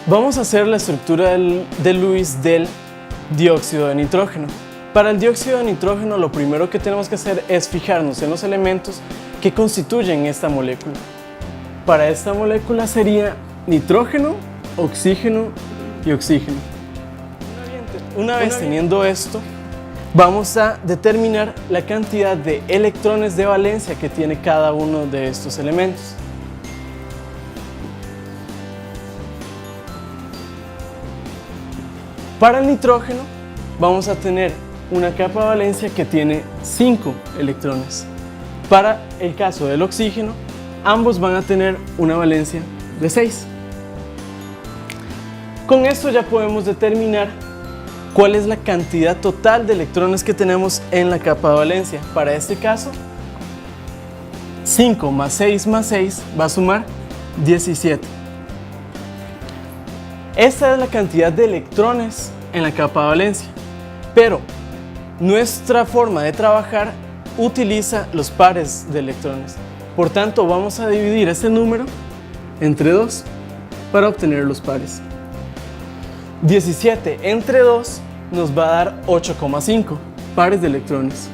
Vamos a hacer la estructura de Lewis del dióxido de nitrógeno. Para el dióxido de nitrógeno lo primero que tenemos que hacer es fijarnos en los elementos que constituyen esta molécula. Para esta molécula sería nitrógeno, oxígeno y oxígeno. Una vez teniendo esto, vamos a determinar la cantidad de electrones de valencia que tiene cada uno de estos elementos. Para el nitrógeno vamos a tener una capa de valencia que tiene 5 electrones. Para el caso del oxígeno, ambos van a tener una valencia de 6. Con esto ya podemos determinar cuál es la cantidad total de electrones que tenemos en la capa de valencia. Para este caso, 5 más 6 más 6 va a sumar 17. Esta es la cantidad de electrones en la capa de valencia, pero nuestra forma de trabajar utiliza los pares de electrones. Por tanto, vamos a dividir este número entre 2 para obtener los pares. 17 entre 2 nos va a dar 8,5 pares de electrones.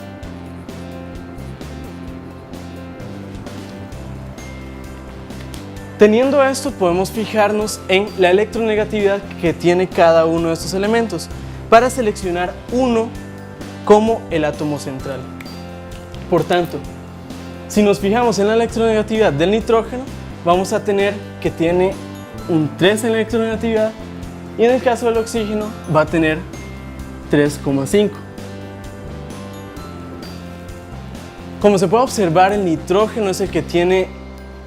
Teniendo esto, podemos fijarnos en la electronegatividad que tiene cada uno de estos elementos para seleccionar uno como el átomo central. Por tanto, si nos fijamos en la electronegatividad del nitrógeno, vamos a tener que tiene un 3 en electronegatividad y en el caso del oxígeno va a tener 3,5. Como se puede observar, el nitrógeno es el que tiene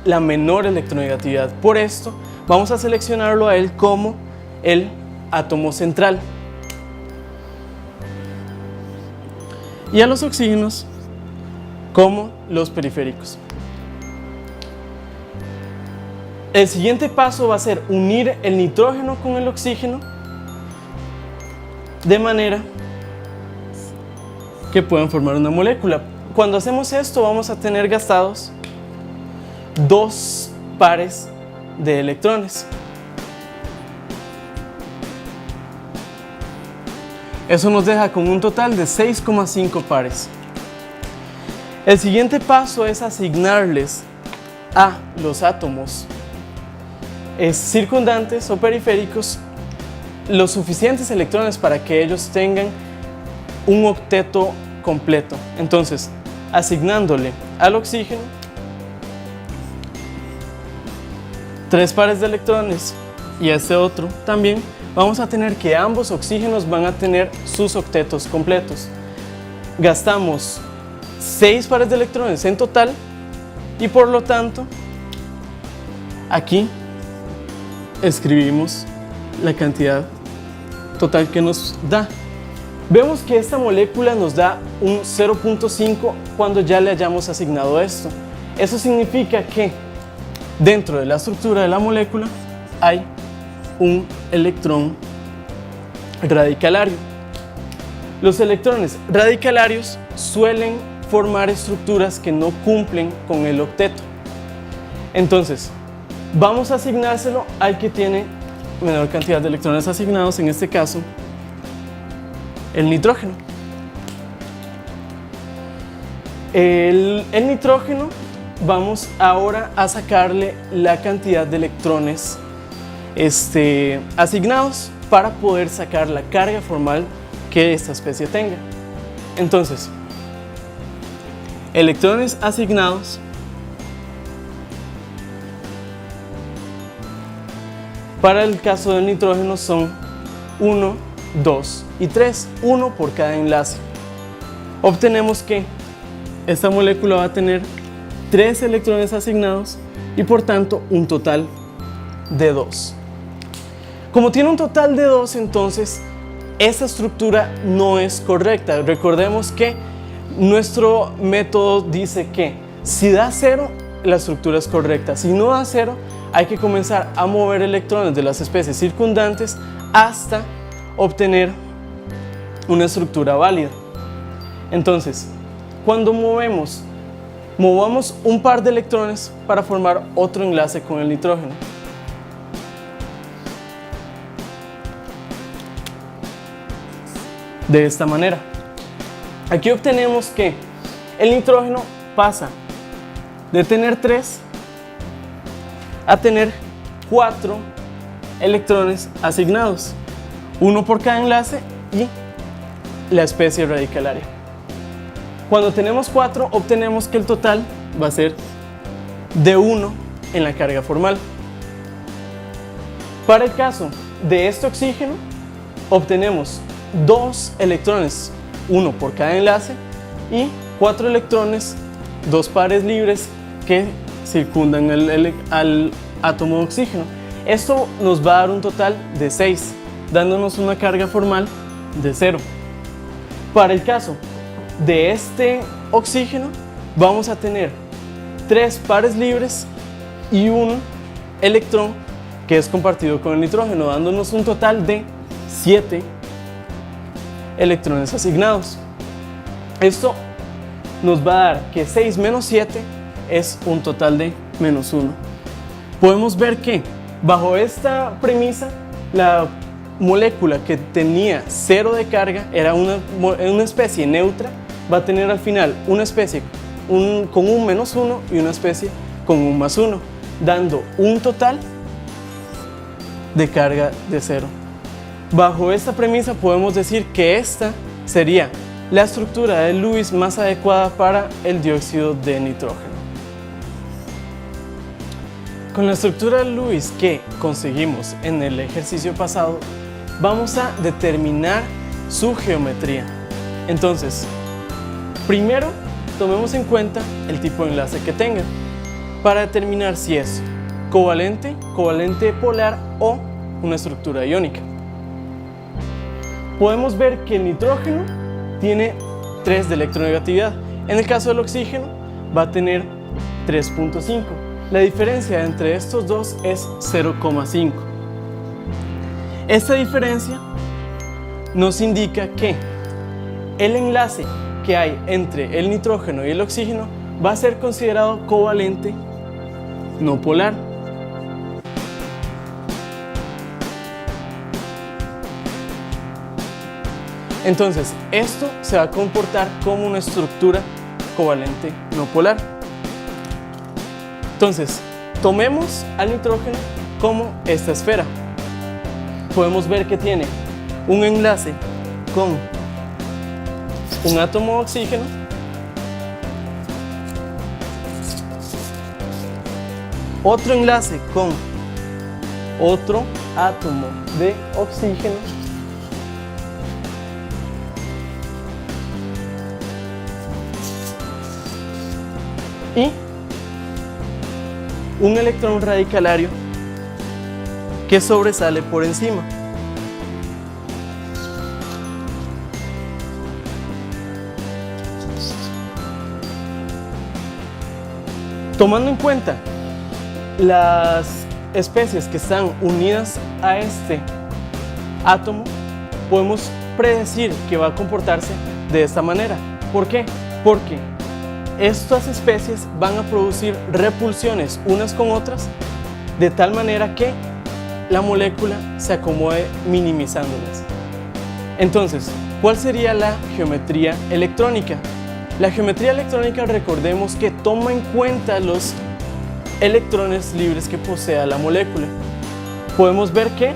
la menor electronegatividad. Por esto, vamos a seleccionarlo a él como el átomo central. Y a los oxígenos como los periféricos. El siguiente paso va a ser unir el nitrógeno con el oxígeno de manera que puedan formar una molécula. Cuando hacemos esto vamos a tener gastados 2 pares de electrones. Eso nos deja con un total de 6,5 pares. El siguiente paso es asignarles a los átomos circundantes o periféricos los suficientes electrones para que ellos tengan un octeto completo. Entonces, asignándole al oxígeno 3 pares de electrones y a este otro también, vamos a tener que ambos oxígenos van a tener sus octetos completos. Gastamos 6 pares de electrones en total y por lo tanto aquí escribimos la cantidad total que nos da. Vemos que esta molécula nos da un 0,5 cuando ya le hayamos asignado esto. Eso significa que dentro de la estructura de la molécula hay un electrón radicalario. Los electrones radicalarios suelen formar estructuras que no cumplen con el octeto. Entonces, vamos a asignárselo al que tiene menor cantidad de electrones asignados, en este caso, el nitrógeno. El nitrógeno, vamos ahora a sacarle la cantidad de electrones asignados para poder sacar la carga formal que esta especie tenga. Entonces, electrones asignados para el caso del nitrógeno son 1, 2 y 3, 1 por cada enlace. Obtenemos que esta molécula va a tener 3 electrones asignados y por tanto un total de 2. Como tiene un total de 2, entonces esta estructura no es correcta. Recordemos que nuestro método dice que si da 0, la estructura es correcta. Si no da 0, hay que comenzar a mover electrones de las especies circundantes hasta obtener una estructura válida. Entonces, cuando movamos un par de electrones para formar otro enlace con el nitrógeno. de esta manera. Aquí obtenemos que el nitrógeno pasa de tener 3 a tener 4 electrones asignados, uno por cada enlace y la especie radicalaria. Cuando tenemos 4, obtenemos que el total va a ser de 1 en la carga formal. Para el caso de este oxígeno, obtenemos 2 electrones, uno por cada enlace, y 4 electrones, 2 pares libres que circundan al átomo de oxígeno. Esto nos va a dar un total de 6, dándonos una carga formal de 0. Para el caso de este oxígeno, vamos a tener 3 pares libres y un electrón que es compartido con el nitrógeno, dándonos un total de 7 electrones asignados. Esto nos va a dar que 6 menos 7 es un total de menos 1. Podemos ver que bajo esta premisa, la molécula que tenía 0 de carga era una especie neutra, va a tener al final una especie con un menos 1 y una especie con un más 1, dando un total de carga de 0. Bajo esta premisa podemos decir que esta sería la estructura de Lewis más adecuada para el dióxido de nitrógeno. Con la estructura de Lewis que conseguimos en el ejercicio pasado, vamos a determinar su geometría. Entonces, primero tomemos en cuenta el tipo de enlace que tenga para determinar si es covalente, covalente polar o una estructura iónica. Podemos ver que el nitrógeno tiene 3 de electronegatividad. En el caso del oxígeno va a tener 3.5. La diferencia entre estos dos es 0,5. Esta diferencia nos indica que el enlace que hay entre el nitrógeno y el oxígeno va a ser considerado covalente no polar. Entonces, esto se va a comportar como una estructura covalente no polar. Entonces, tomemos al nitrógeno como esta esfera. Podemos ver que tiene un enlace con un átomo de oxígeno, otro enlace con otro átomo de oxígeno y un electrón radicalario que sobresale por encima. Tomando en cuenta las especies que están unidas a este átomo, podemos predecir que va a comportarse de esta manera. ¿Por qué? Porque estas especies van a producir repulsiones unas con otras de tal manera que la molécula se acomode minimizándolas. Entonces, ¿cuál sería la geometría electrónica? La geometría electrónica, recordemos que toma en cuenta los electrones libres que posea la molécula. Podemos ver que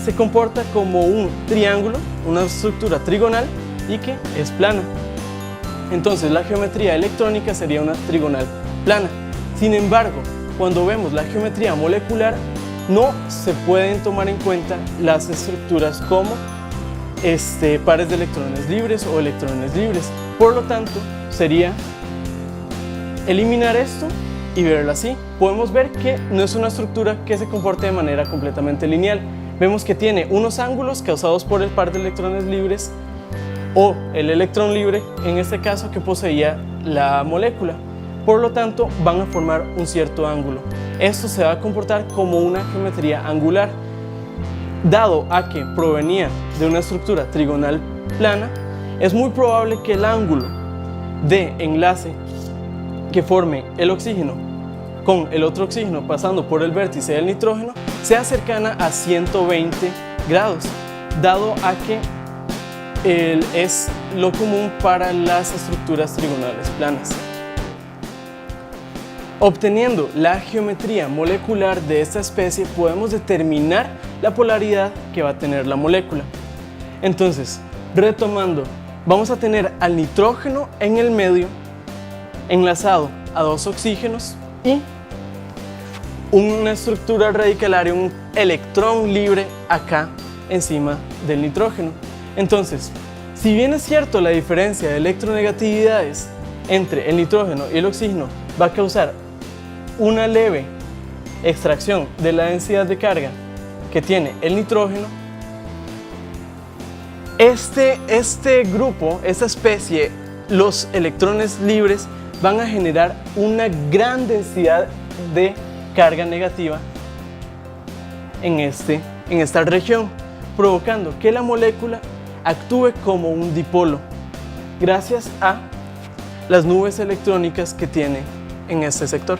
se comporta como un triángulo, una estructura trigonal y que es plana. Entonces, la geometría electrónica sería una trigonal plana. Sin embargo, cuando vemos la geometría molecular, no se pueden tomar en cuenta las estructuras como pares de electrones libres o electrones libres. Por lo tanto, sería eliminar esto y verlo así. Podemos ver que no es una estructura que se comporte de manera completamente lineal. Vemos que tiene unos ángulos causados por el par de electrones libres o el electrón libre, en este caso, que poseía la molécula. Por lo tanto, van a formar un cierto ángulo. Esto se va a comportar como una geometría angular. Dado a que provenía de una estructura trigonal plana, es muy probable que el ángulo de enlace que forme el oxígeno con el otro oxígeno pasando por el vértice del nitrógeno sea cercana a 120 grados, dado a que es lo común para las estructuras trigonales planas. Obteniendo la geometría molecular de esta especie, podemos determinar la polaridad que va a tener la molécula. Entonces, retomando, vamos a tener al nitrógeno en el medio, enlazado a 2 oxígenos y una estructura radicalaria, un electrón libre acá encima del nitrógeno. Entonces, si bien es cierto la diferencia de electronegatividades entre el nitrógeno y el oxígeno va a causar una leve extracción de la densidad de carga que tiene el nitrógeno, este grupo, esta especie, los electrones libres van a generar una gran densidad de carga negativa en esta región, provocando que la molécula actúe como un dipolo gracias a las nubes electrónicas que tiene en este sector.